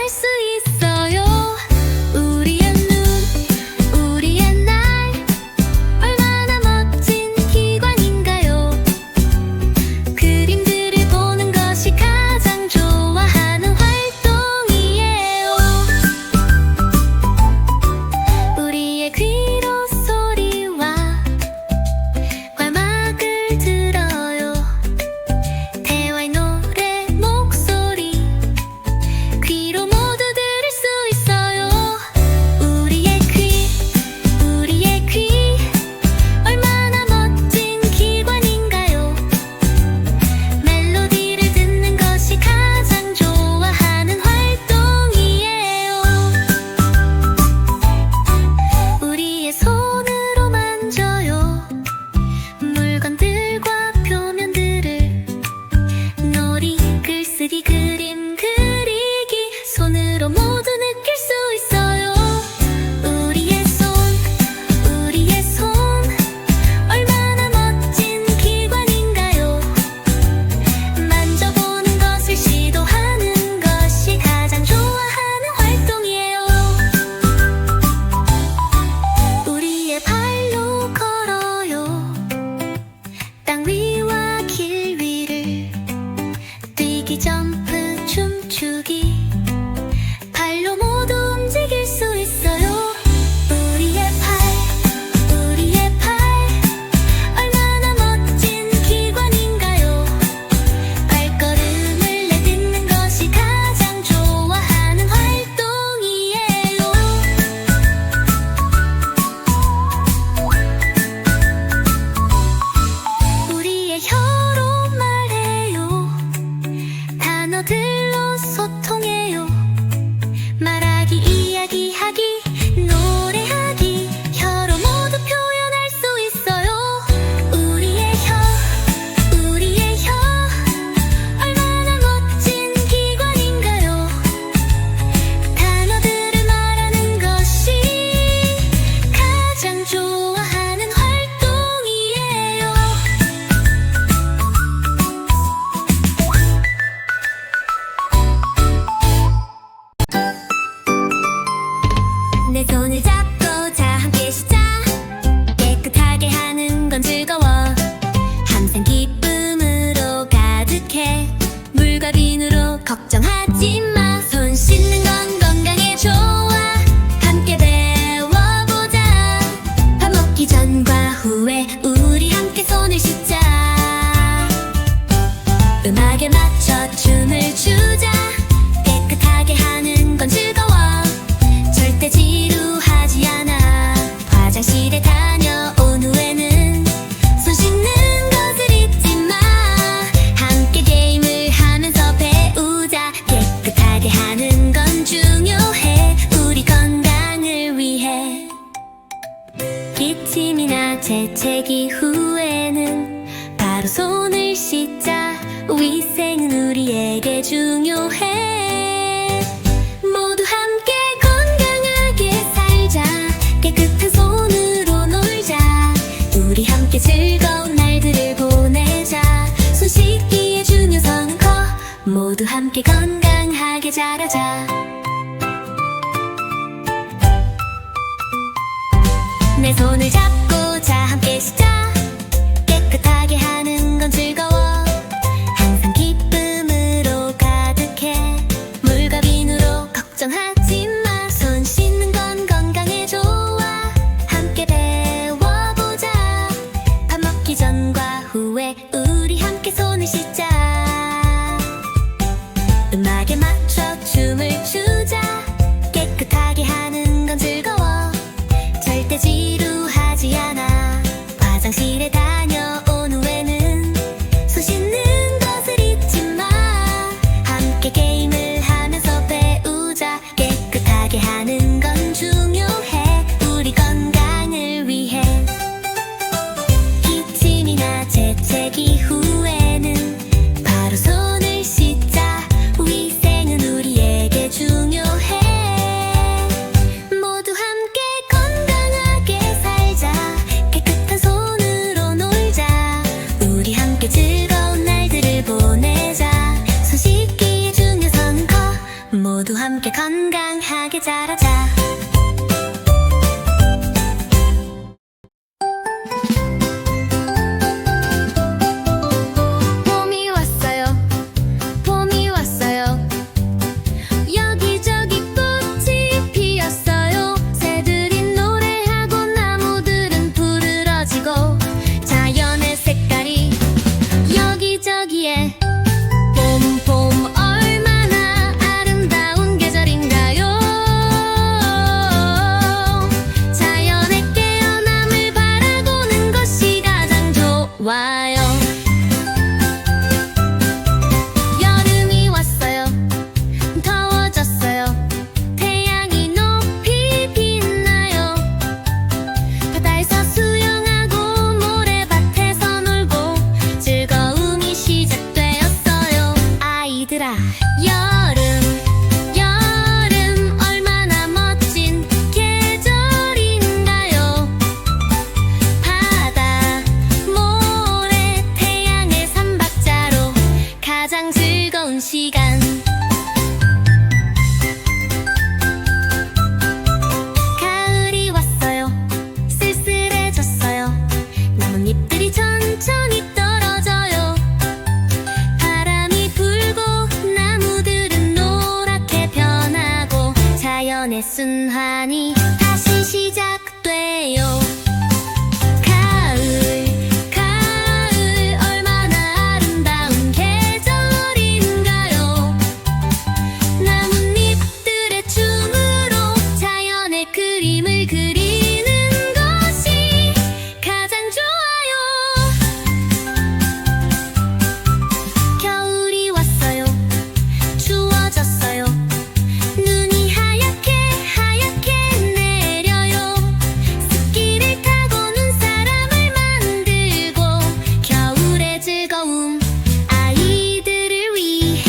수 있어요. 우리의 눈, 우리의 날, 얼마나 멋진 기관인가요? 그림들을 보는 것이 가장 좋아하는 활동이에요. 우리의 귀로 소리와 화막을 들어요. 대화의 노래 목소리 귀로 모두 들을 수 있어요. 우리의 귀 얼마나 멋진 기관인가요? 멜로디를 듣는 것이 가장 좋아하는 활동이에요. 우리의 손으로 만져요. 물건들과 표면들을 놀이, 글쓰기, 그림 그리기 손으로 모두 느낄 수 있어요. 우리의 손 얼마나 멋진 기관인가요? 만져보는 것을 시도하는 것이 가장 좋아하는 활동이에요. 우리의 발로 걸어요. 땅 위와 길 위를 뛰기, 점프, 춤추기 발로 모두 움직일 수 있어요. 우리의 팔 얼마나 멋진 기관인가요? 발걸음을 내딛는 것이 가장 좋아하는 활동이에요. 우리의 혀로 말해요. 단어들로 소통해요. 말하기, 이야기하기, 노래하기 혀로 모두 표현할 수 있어요. 우리의 혀 얼마나 멋진 기관인가요? 단어들을 말하는 것이 가장 좋아하는 활동이에요. 내 손을 잡고 자 함께 시작. 깨끗하게 하는 건 즐거워. 항상 기쁨으로 가득해. 물과 비누로 걱정하지 마. 손 씻는 건 건강에 좋아. 함께 배워보자. 밥 먹기 전과 후에 우리 함께 손을 씻자. 음악에 맞춰 춤을 추자. 깨끗하게 하는 건 즐거워. 절대 지루하지 않아. 화장실에 다녀온 후에는 손 씻는 것을 잊지 마. 함께 게임을 하면서 배우자. 깨끗하게 하는 건 중요해. 우리 건강을 위해. 기침이나 재채기 후에는 바로 손을 씻자. 위생은 우리에게 중요해. 모두 함께 건강하게 살자. 깨끗한 손으로 놀자. 우리 함께 즐거운 날들을 보내자. 손 씻기의 중요성은 커. 모두 함께 건강하게 자라자. 내 손을 잡고 자 함께 시작. 깨끗하게 하는 건 즐거워. 항상 기쁨으로 가득해. 물과 비누로 걱정하지 마. 손 씻는 건 건강에 좋아. 함께 배워보자. 밥 먹기 전과 후에 우리 함께 손을 씻자. 음악에 맞춰 춤을 추자. 깨끗하게 하는 건 즐거워. 절대 지루하지 모두 함께 건강하게 자라자. 봄이 왔어요. 봄이 왔어요. 여기저기 꽃이 피었어요. 새들이 노래하고 나무들은 푸르러지고 자연의 색깔이 여기저기에 봄 봄 얼마나 아름다운 계절인가요. 자연의 깨어남을 바라보는 것이 가장 좋아요. 여름이 왔어요. 더워졌어요. 태양이 높이 빛나요. 바다에서 수영하고 모래밭에서 놀고 즐거움이 시작되었어요. 아이들아, 여름 얼마나 멋진 계절인가요. 바다, 모래, 태양의 삼박자로 가장 즐거운 시간. 가을이 왔어요. 쓸쓸해졌어요. 나뭇잎들이 천천히 떨어져요. 바람이 불고 나무들은 노랗게 변하고 자연의 순환이 다시 시작돼요. 가을 얼마나 아름다운 계절인가요. 나뭇잎들의 춤으로 자연의 그림을 그리는 것이 가장 좋아요. 겨울이 왔어요. 추워졌어요. 눈이 하얗게 내려요. 스키를 타고 눈사람을 만들고 겨울의 즐거움 아이들을 위해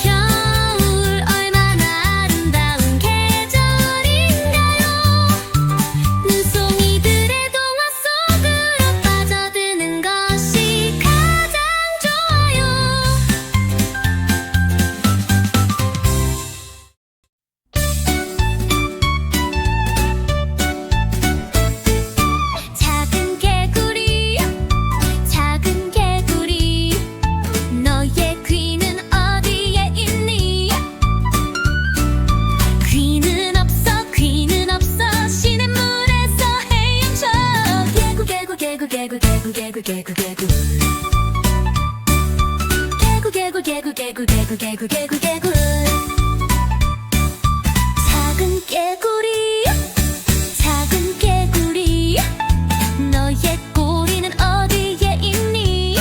겨울 얼마나 아름다운 계절인가요. 눈송이들의 동화 속으로 빠져드는 것이 가장 좋아요. 작은 개구리, 너의 귀는 어디에 있니? 귀는 없어, 시냇물에서 헤엄쳐. 개구 작은 개구리, 너의 꼬리는 어디에 있니?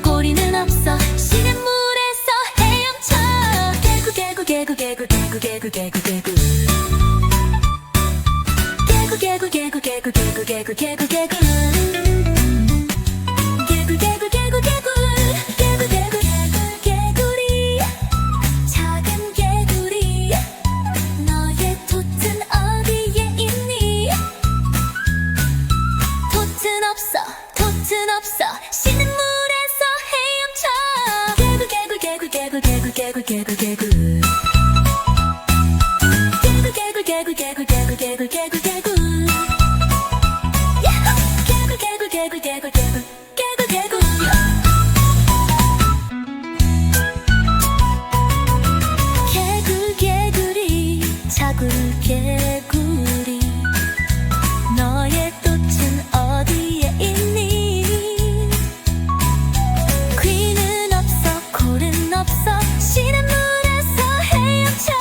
꼬리는 없어, 시냇물에서 헤엄쳐. 개구리, 작은 개구리, 너의 돛은 어디에 있니? 돛은 없어, 시냇물에서 헤엄쳐. 개구리, 작은 개구리, 너의 돛은 어디에 있니? 귀는 없어, 골은 없어, 시냇물에서 헤엄쳐.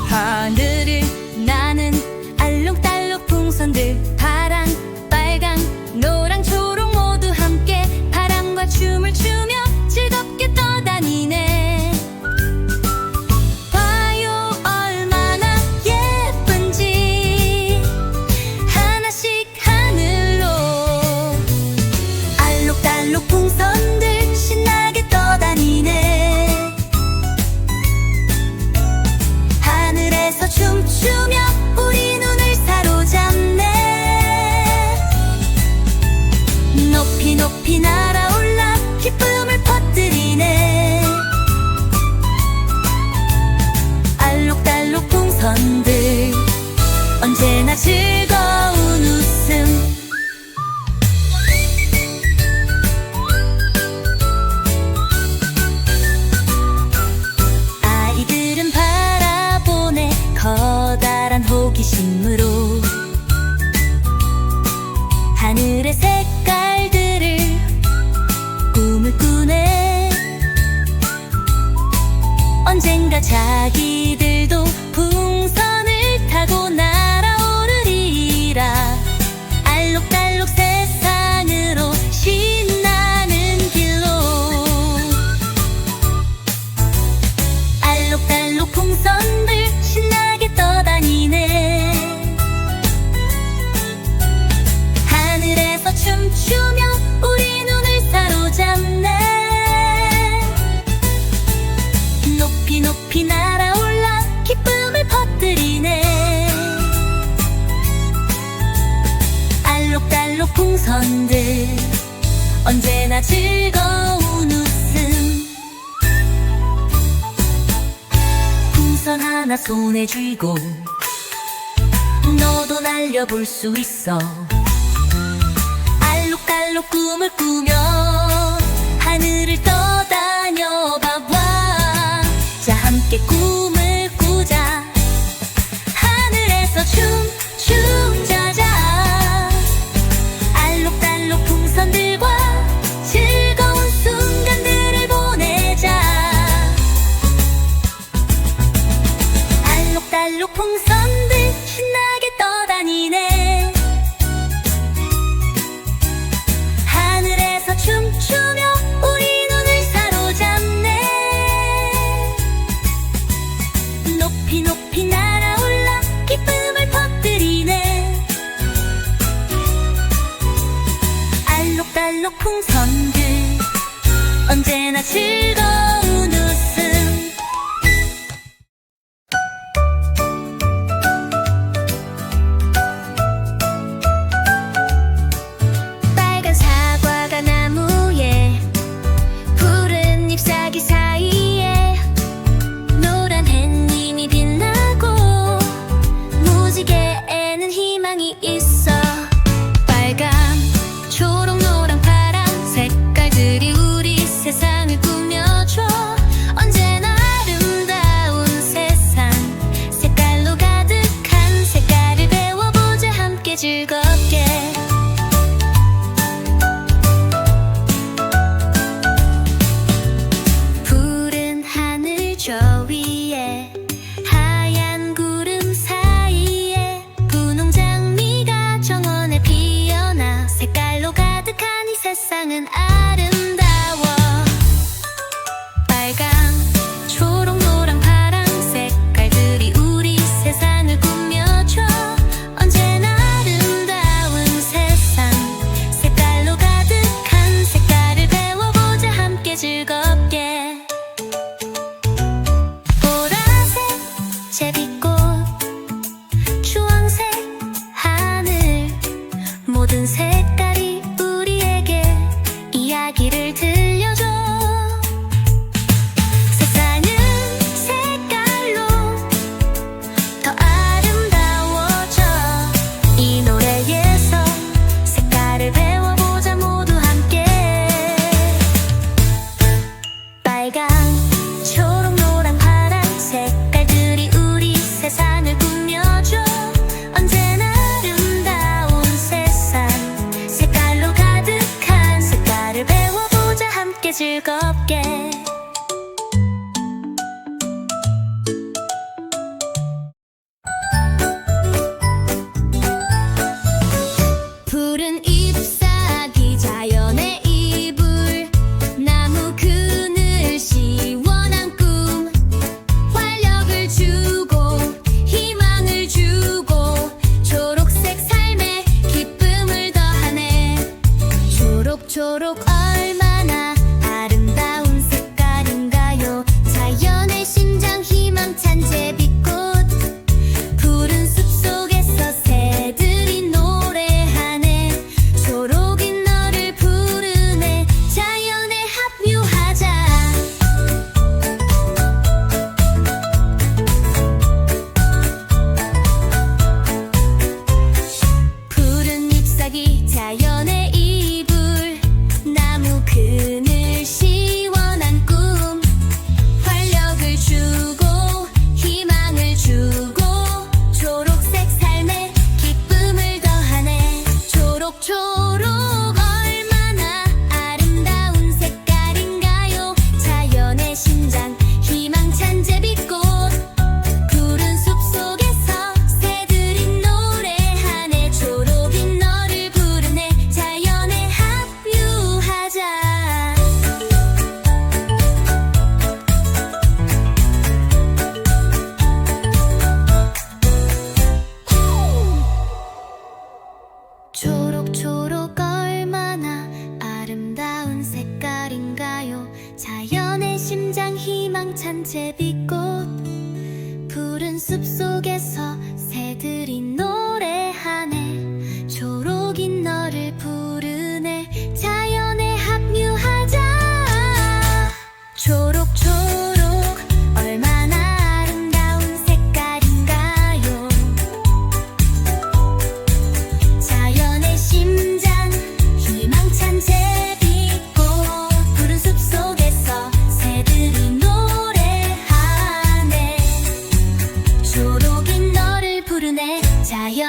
하늘을 나는 알록달록 풍선들, 파랑, 빨강, 노랑, 초록 모두 함께 바람과 춤을 추며 즐겁게 떠다니네. 봐요 얼마나 예쁜지 하나씩 풍선들 언제나 즐거운 웃음. 아이들은 바라보네 커다란 호기심으로 하늘의 색깔들을 꿈을 꾸네. 언젠가 자기들도 풍선을 타고 날아오르리라. 알록달록 세상으로 신나는 길로. 알록달록 풍선들 신나게 떠다니네. 하늘에서 춤추며 우리 눈을 사로잡네. 높이 높이 날아올라 기쁨을 퍼뜨리네. 알록달록 풍선들 언제나 즐거운 웃음. 풍선 하나 손에 쥐고 너도 날려볼 수 있어. 알록달록 꿈을 꾸며 하늘을 떠다녀 봐봐. 자 함께 꿈을 꾸자. 하늘에서 춤추자자. 알록달록 풍선들과 즐거운 순간들을 보내자. 알록달록 풍선들 신나게 떠다니네. 하늘에서 춤추며 우리 눈을 사로잡네. 높이 높이 날아올라 기쁨을 퍼뜨리네. 알록달록 풍선들 언제나 즐거운 웃음. 빨간 사과가 나무에 푸른 잎사귀 사이에 노란 햇님이 빛나고 무지개에는 희망이 있어. 빨강, 초록, 노랑, 파랑 색깔들이 우리 세상을 꾸며줘. 언제나 아름다운 세상 색깔로 가득한 색깔을 배워보자. 함께 즐겁게. 푸른 하늘 저 위에 하얀 구름 사이에 분홍 장미가 정원에 피어나. 색깔로 가득한 이 세상은 아름다워. 빨강, 초록, 노랑, 파랑 색깔들이 우리 세상을 꾸며줘. 언제나 아름다운 세상 색깔로 가득한 색깔을 배워보자. 함께 즐겁게. 보라색 제비꽃, 주황색 하늘, 모든 색깔이 우리에게 이야기를 들려줘. 세상은 색깔로 더 아름다워져. 이 노래에서 색깔을 배워보자. 모두 함께. 빨강, 초록, 노랑, 파랑 색깔들이 우리 세상을 꾸며줘. 언제나 아름다운 세상 색깔로 가득한 색깔을 배워보자. 함께 즐겁게. 푸른 잎사귀 자연의 이불, 나무 그늘 시원한 꿈, 활력을 주고 희망을 주고 초록색 삶에 기쁨을 더하네. 초록초록 얼마나 아름다운 색깔인가요. 자연의 심장 희망찬 제비꽃, 푸른 숲속에서 새들이 노래하네. 초록인 너를 부르네. 자연에 합류하자.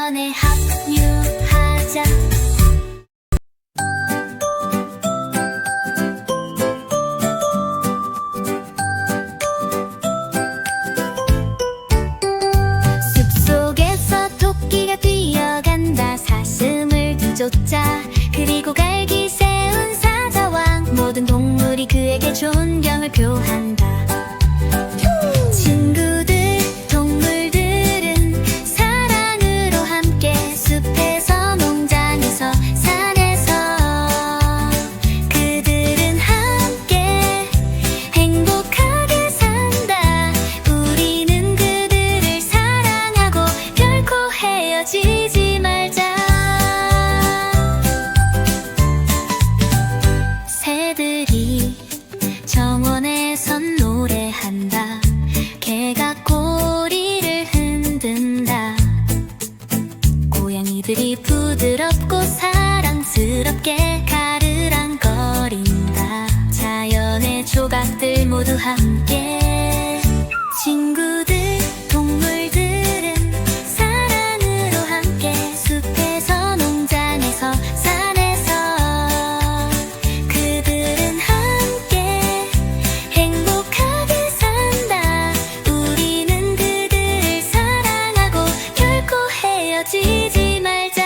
자연에 합류하자. 숲속에서 토끼가 뛰어간다. 사슴을 쫓아. 그리고 갈기 세운 사자왕. 모든 동물이 그에게 존경을 표한다. 친구들, 동물들은 사랑으로 함께 숲에서 농장에서 산에서 그들은 함께 행복하게 산다. 우리는 그들을 사랑하고 결코 헤어지지 말자. 새들이 정원에선 노래한다. 개가 꼬리를 흔든다. 고양이들이 부드럽고 사랑스럽게 가르랑거린다. 자연의 조각들 모두 함께. 친구들, 동물들은 사랑으로 함께 숲에서 농장에서 산에서 그들은 함께 행복하게 산다. 우리는 그들을 사랑하고 결코 헤어지지 말자.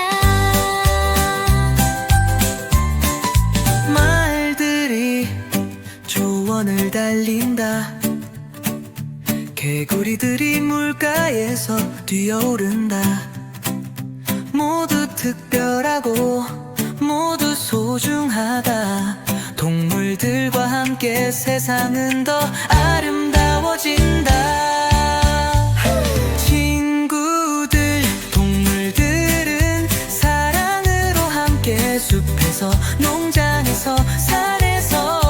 말들이 조원을 달린다. 개구리들이 물가에서 뛰어오른다. 모두 특별하고 모두 소중하다. 동물들과 함께 세상은 더 아름다워진다. 친구들, 동물들은 사랑으로 함께 숲에서 농장에서 산에서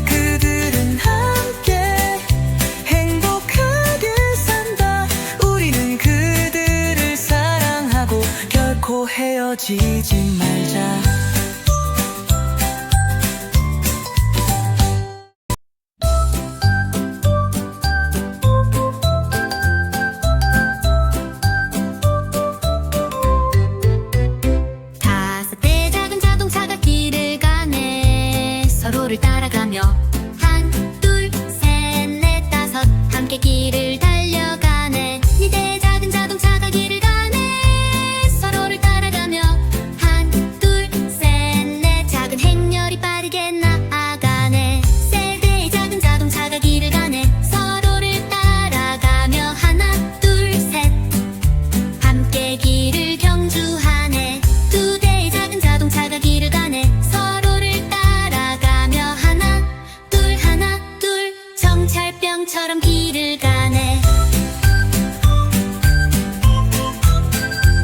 그들은 함께 행복하게 산다. 우리는 그들을 사랑하고 결코 헤어지지 말자. 다섯 대 작은 자동차가 길을 가네. 서로를 따라가며 한, 둘, 셋, 넷, 다섯 함께 길을 달려가네. 네 대 작은 자동차가 길을 가네. 서로를 따라가며 한, 둘, 셋, 넷 작은 행렬이 빠르게 나아가네. 세 대의 작은 자동차가 길을 가네. 서로를 따라가며 하나, 둘, 셋 함께 길을 경주하네. 두 대의 작은 자동차가 길을 가네. 서로를 따라가며 하나, 둘 정찰병처럼 길을 가네.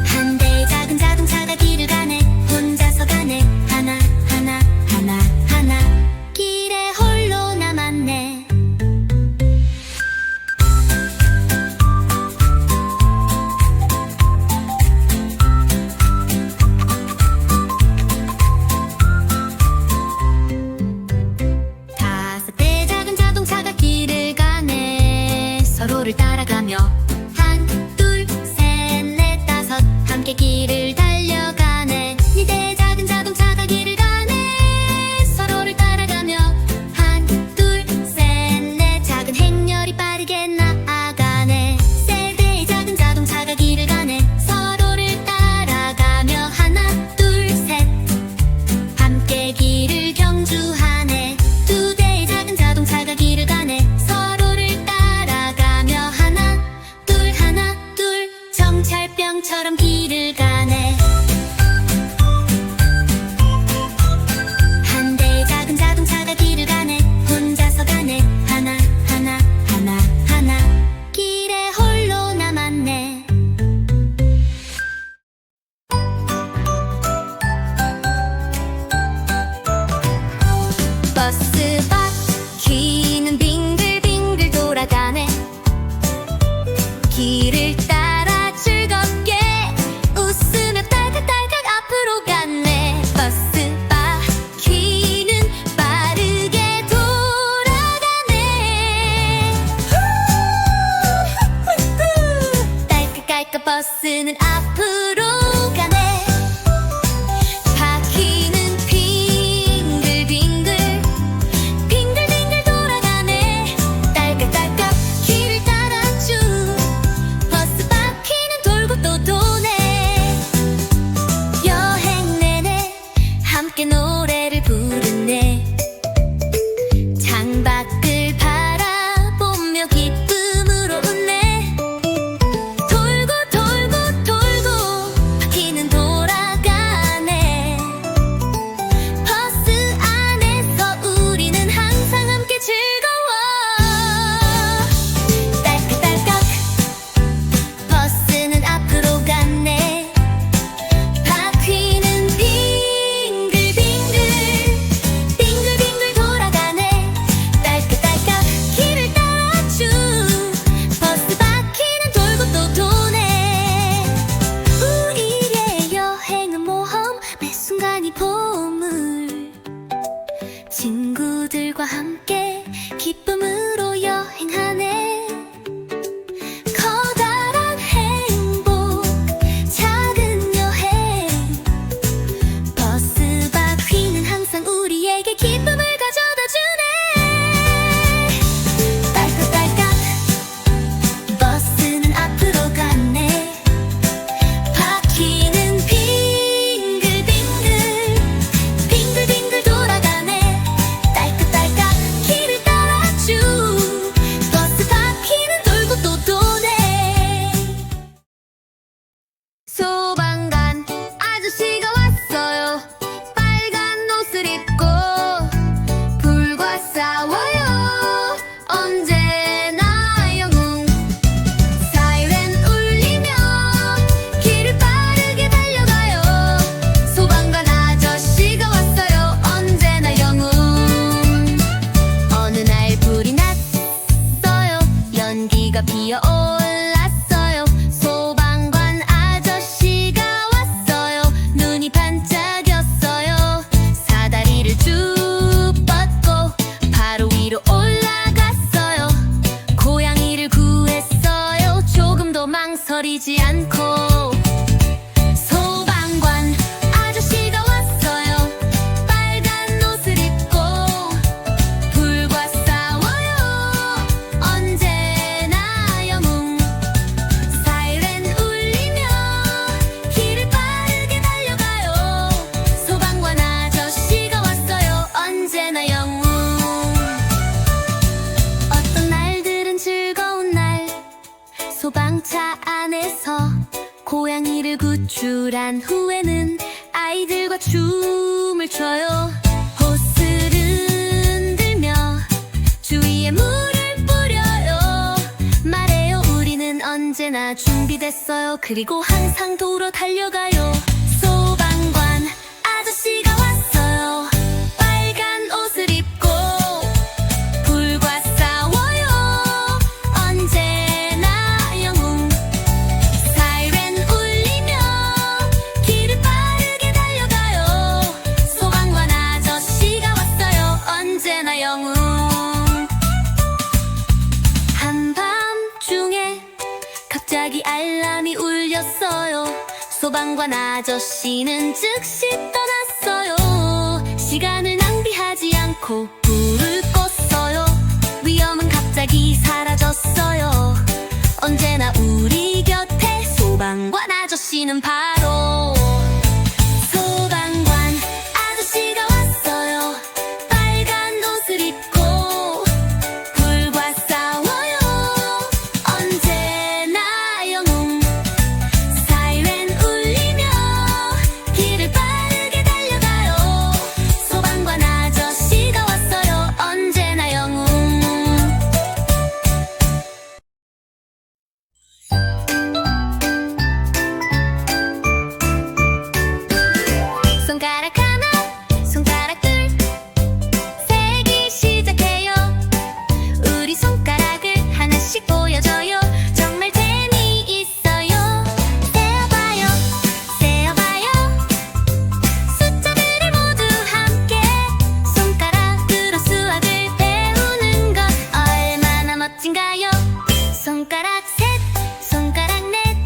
한 대의 작은 자동차가 길을 가네. 혼자서 가네. 하나 길에 홀로 남았네. 다섯 대의 작은 자동차가 길을 가네. 서로를 따라가며 한, 둘, 셋, 넷, 다섯 함께 길을 달려가네. 네 대의 작은 자동차가 길을 가네. 서로를 따라가며 한, 둘, 셋, 넷 작은 행렬이 빠르게 나아가네. 세 대의 작은 자동차가 길을 가네. 서로를 따라가며 하나, 둘, 셋 함께 길을 경주하네. 두 대의 작은 자동차가 길을 가네. 서로를 따라가며 하나, 둘 정찰병처럼 길을 가네. 한 대의 작은 자동차가 길을 가네. 혼자서 가네. 하나 길에 홀로 남았네. 버스 바퀴는 빙글빙글 돌아가네. 길을 따라 즐겁게 웃으며 딸깍딸깍 앞으로 갔네. 버스 바퀴는 빠르게 돌아가네. 딸깍딸깍 딸깍딸깍 버스는 앞으로 가네. 바퀴는 빙글빙글 빙글빙글 돌아가네. 딸깍딸깍 길을 따라 쭉 버스 바퀴는 돌고 또 도네. 여행 내내 함께 노래를 부르네. 창밖을 바라보며 기쁨으로 웃네. 돌고 돌고 돌고 바퀴는 돌아가네. 버스 안에서 우리는 항상 함께 즐거워. 딸깍딸깍 버스는 앞으로 갔네. 바퀴는 빙글빙글 빙글빙글 돌아가네. 딸깍딸깍 길을 따라 쭉 버스 바퀴는 돌고 또 도네. 우리의 여행은 모험, 매 순간이 보물. 친구들과 함께 기쁨으로 여행하네. 커다란 행복, 작은 여행. 버스 바퀴는 항상 우리에게 기쁨을 가져다 주네. 딸깍딸깍 버스는 앞으로 갔네. 바퀴는 빙글빙글 빙글빙글 돌아가네. 딸깍딸깍 길을 따라 쭉 버스 바퀴는 돌고 또 도네. 소방관 아저씨가 왔어요. 빨간 옷을 입고 불과 싸워요. 언제나 영웅. 사이렌 울리며 길을 빠르게 달려가요. 소방관 아저씨가 왔어요. 언제나 영웅. 어느 날 불이 났어요. 연기가 피어올랐어요. 소방관 아저씨가 왔어요. 눈이 반짝였어요. 사다리를 쭉 뻗고 바로 위로 올라갔어요. 고양이를 구했어요. 조금도 망설이지 않고. 소방관 아저씨가 왔어요. 빨간 옷을 입고 불과 싸워요. 언제나 영웅. 사이렌 울리며 길을 빠르게 달려가요. 소방관 아저씨가 왔어요. 언제나 영웅. 어떤 날들은 즐거운 날. 소방차 안에서 고양이를 구출한 후에는 아이들과 춤을 춰요. 호스를 흔들며 주위에 물을 뿌려요. 말해요, 우리는 언제나 준비됐어요. 그리고 항상 도로 달려가요. 소방관 아저씨가 왔어요. 빨간 옷을 입고 불과 싸워요. 언제나 영웅. 사이렌 울리며 길을 빠르게 달려가요. 소방관 아저씨가 왔어요. 언제나 영웅. 한밤중에 갑자기 알람이 울렸어요. 소방관 아저씨는 즉시 떠났어요. 시간을 낭비하지 않고 불을 껐어요. 위험은 갑자기 사라졌어요. 언제나 우리 곁에 소방관 아저씨는 바로. 소방관 아저씨가 왔어요. 빨간 옷을 입고 불과 싸워요. 언제나 영웅. 사이렌 울리며 길을 빠르게 달려가요. 소방관 아저씨가 왔어요. 언제나 영웅. 손가락 하나, 손가락 둘, 세기 시작해요. 우리 손가락을 하나씩 보여줘요. 정말 재미있어요. 세어봐요, 세어봐요. 숫자들을 모두 함께 손가락으로 수학을 배우는 것 얼마나 멋진가요? 손가락 셋, 손가락 넷,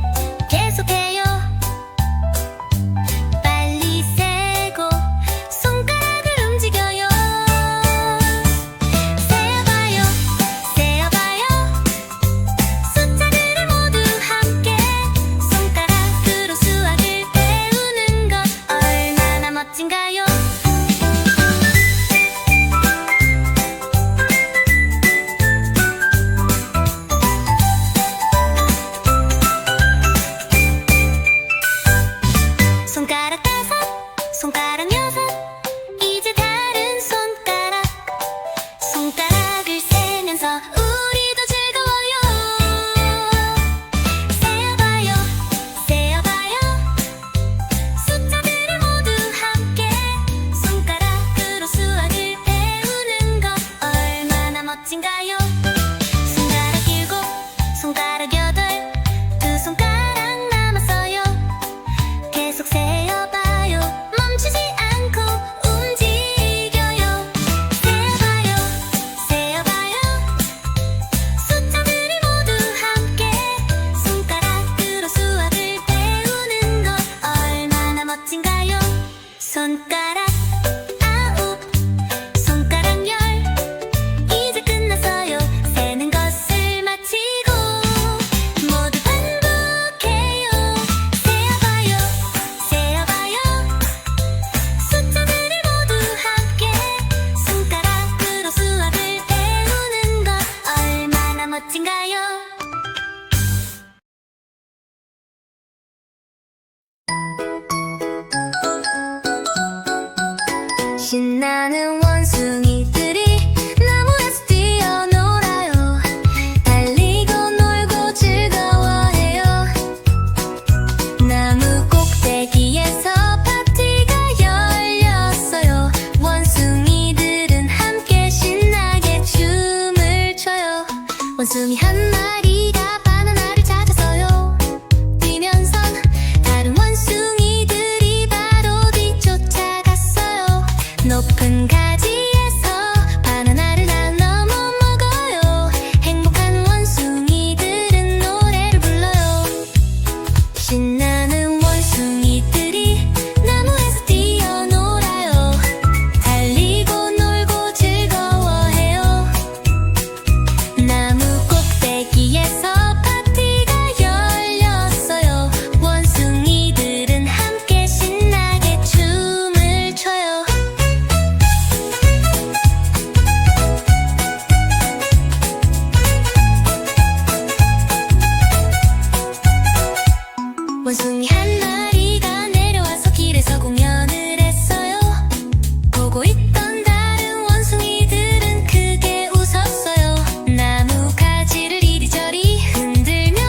손가락 8, 두 손가락 남았어요. 계속 세어봐요. 멈추지 않고 움직여요. 세어봐요, 세어봐요. 숫자들이 모두 함께 손가락으로 수학을 배우는 것 얼마나 멋진가요? 손가락 9, 손가락 10. 이제 끝났어요. 세는 것을 마치고 모두 반복해요. 세어봐요, 세어봐요. 숫자들이 모두 함께 손가락으로 수학을 배우는 것 얼마나 멋진가요? 신나는 원숭이들이 나무에서 뛰어놀아요. 달리고 놀고 즐거워해요. 나무 꼭대기에서 파티가 열렸어요. 원숭이들은 함께 신나게 춤을 춰요. 원숭이 한 마리가 바나나를 찾아서요. 뛰면선 다른 원숭이들이 바로 뒤쫓아갔어요. 높은 가지에서 바나나를 나눠 먹어요. 행복한 원숭이들은 노래를 불러요. 신나는 원숭이들이 나무에서 뛰어놀아요. 달리고 놀고 즐거워해요. 나무 꼭대기에서 파티가 열렸어요. 원숭이들은 함께 신나게 춤을 춰요. 원숭이 한 마리가 내려와서 길에서 공연을 했어요. 보고 있던 다른 원숭이들은 크게 웃었어요. 나무 가지를 이리저리 흔들며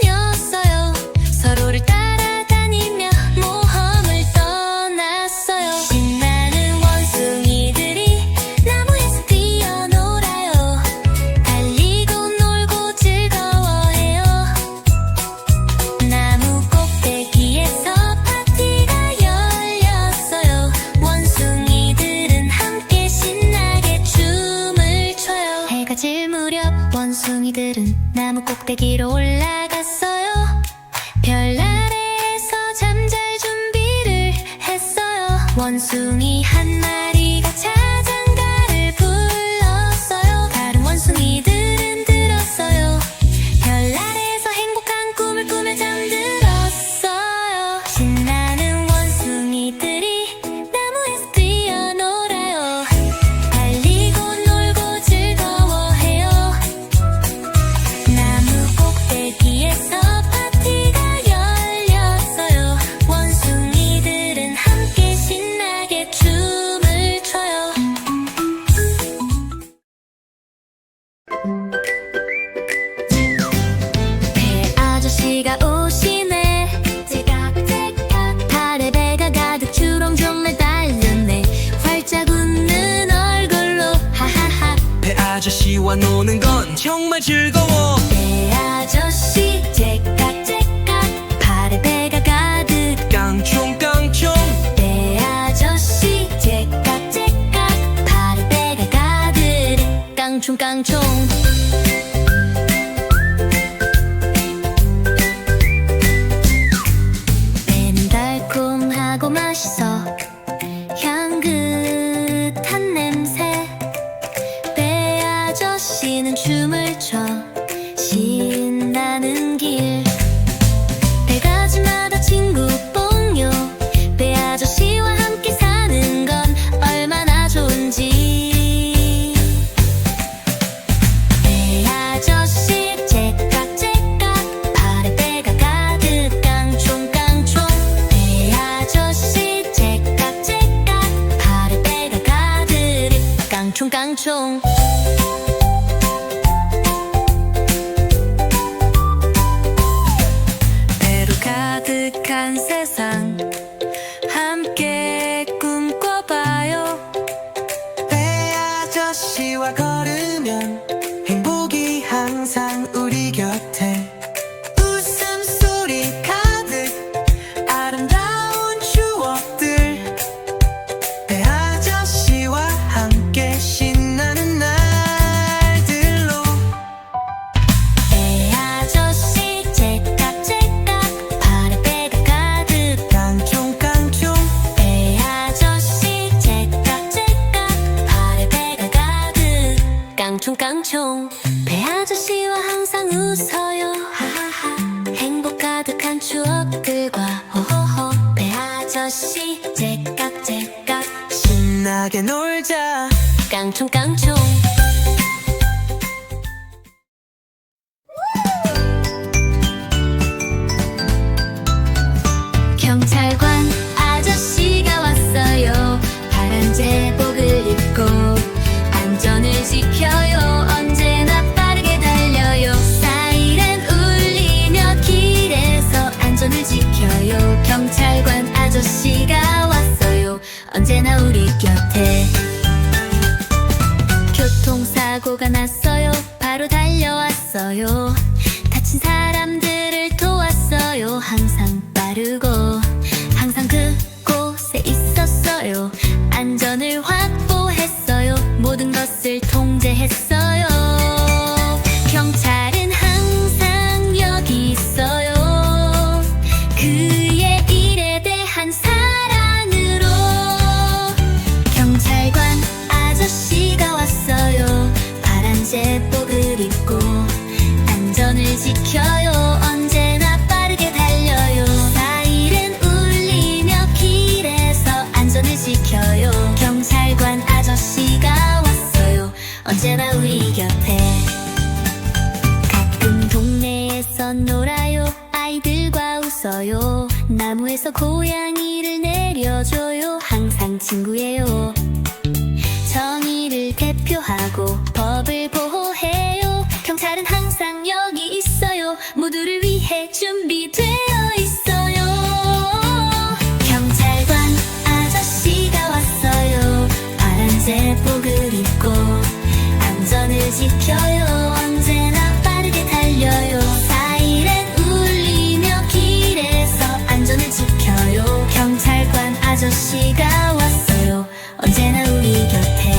다녔어요. 서로를 따라다니며 모험을 떠났어요. 신나는 원숭이들이 나무에서 뛰어놀아요. 달리고 놀고 즐거워해요. 나무 꼭대기에서 파티가 열렸어요. 원숭이들은 함께 신나게 춤을 춰요. 해가 질 무렵 원숭이들은 나무 꼭대기로 올라갔어요. 별 아래에서 잠잘 준비를 했어요. 원숭이 한 마리가 자장가를 불렀어요. 다른 원숭이들은 들었어요. 별 아래에서 행복한 꿈을 꾸며 잠들었어요. 신나는 원숭이들이 나무에서 뛰어놀아요. 달리고 놀고 즐거워해요. 나무 꼭대기에서 파티가 열렸어요. 원숭이들은 함께 신나게 춤을 춰요. 배 아저씨가 오시네. 제각제각 팔에 배가 가득 주렁주렁 매달렸네. 활짝 웃는 얼굴로 하하하. 배 아저씨와 노는 건 정말 즐거워. 배 아저씨 제깍제깍 팔에 배가 가득. 깡총깡총 배 아저씨 제깍제깍 팔에 배가 가득. 깡총깡총. 배는 달콤하고 맛있어. 향긋한 냄새. 배 아저씨는 춤을 춰. 신나는 길. 배가지마다 친구 뽕요. 배 아저씨와 함께 사는 건 얼마나 좋은지. 배 아저씨 제깍제깍 팔에 배가 가득. 깡총깡총. 배 아저씨 제깍제깍 팔에 배가 가득. 깡총깡총. 배로 가득한 세상 함께 꿈꿔봐요. 배 아저씨와 걸으면 행복이 항상 우리 곁 추억들과 호호호 배 아저씨 제깍제깍 신나게 놀자 깡총깡총 경찰관 아저씨가 왔어요. 파란 제복을 입고 안전을 지켜요. 언제나 빠르게 달려요. 사이렌 울리며 길에서 안전을 지켜요. 경찰관 아저씨가 왔어요. 언제나 우리 곁에 교통사고가 났어요. 바로 달려왔어요. 다친 사람들을 도왔어요. 항상 빠르고 항상 그곳에 있었어요. 안전을 확보했어요. 모든 것을 통제했어요. 경찰은 항상 여기 있어요. 그의 일에 대한 사랑으로 경찰관 아저씨가 왔어요. 파란 제복을 입고 안전을 지켜요. 언제나 빠르게 달려요. 사이렌 울리며 길에서 안전을 지켜요. 경찰관 아저씨가 왔어요. 언제나 우리 곁에 가끔 동네에서 놀아요. 아이들과 웃어요. 나무에서 고양이를 내려줘요. 항상 친구예요. 정의를 대표하고 법을 보호해요. 경찰은 항상 여기 있어요. 모두를 위해 준비되어 있어요. 경찰관 아저씨가 왔어요. 파란 제복을 입고 안전을 지켜요. 언제나 빠르게 달려요. 사이렌 울리며 길에서 안전을 지켜요. 경찰관 아저씨가 왔어요. 언제나 우리 곁에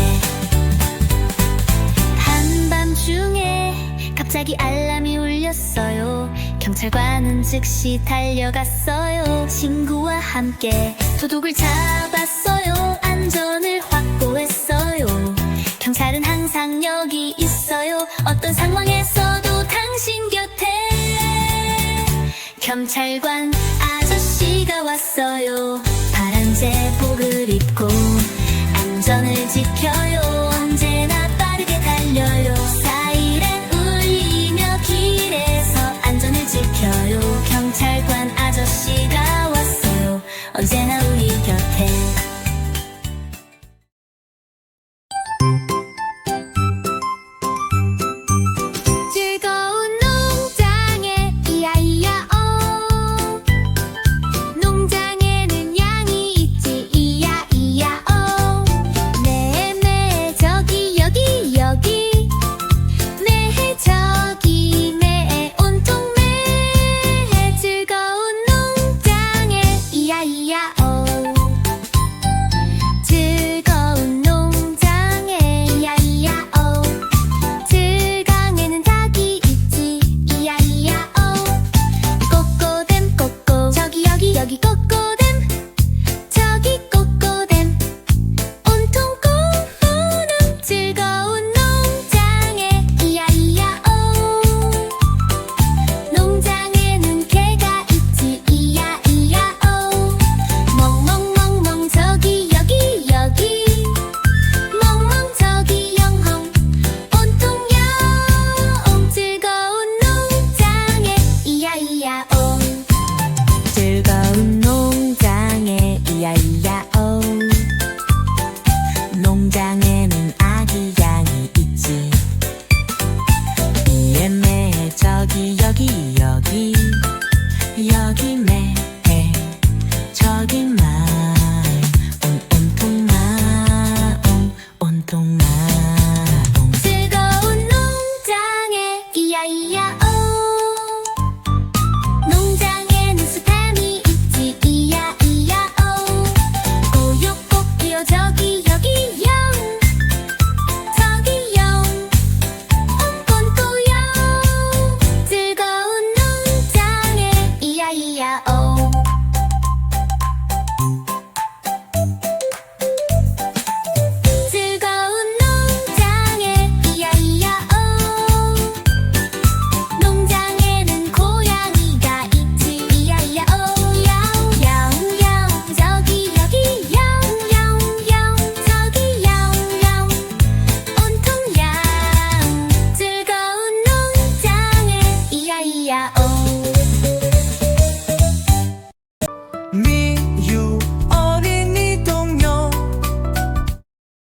한밤중에 갑자기 알람이 울렸어요. 경찰관은 즉시 달려갔어요. 친구와 함께 도둑을 잡았어요. 안전을 확보했어요. 경찰은 항상 여기 있어요. 어떤 상황에서도 당신 곁에 경찰관 아저씨가 왔어요. 파란 제복을 입고 안전을 지켜요. 언제나 빠르게 달려요.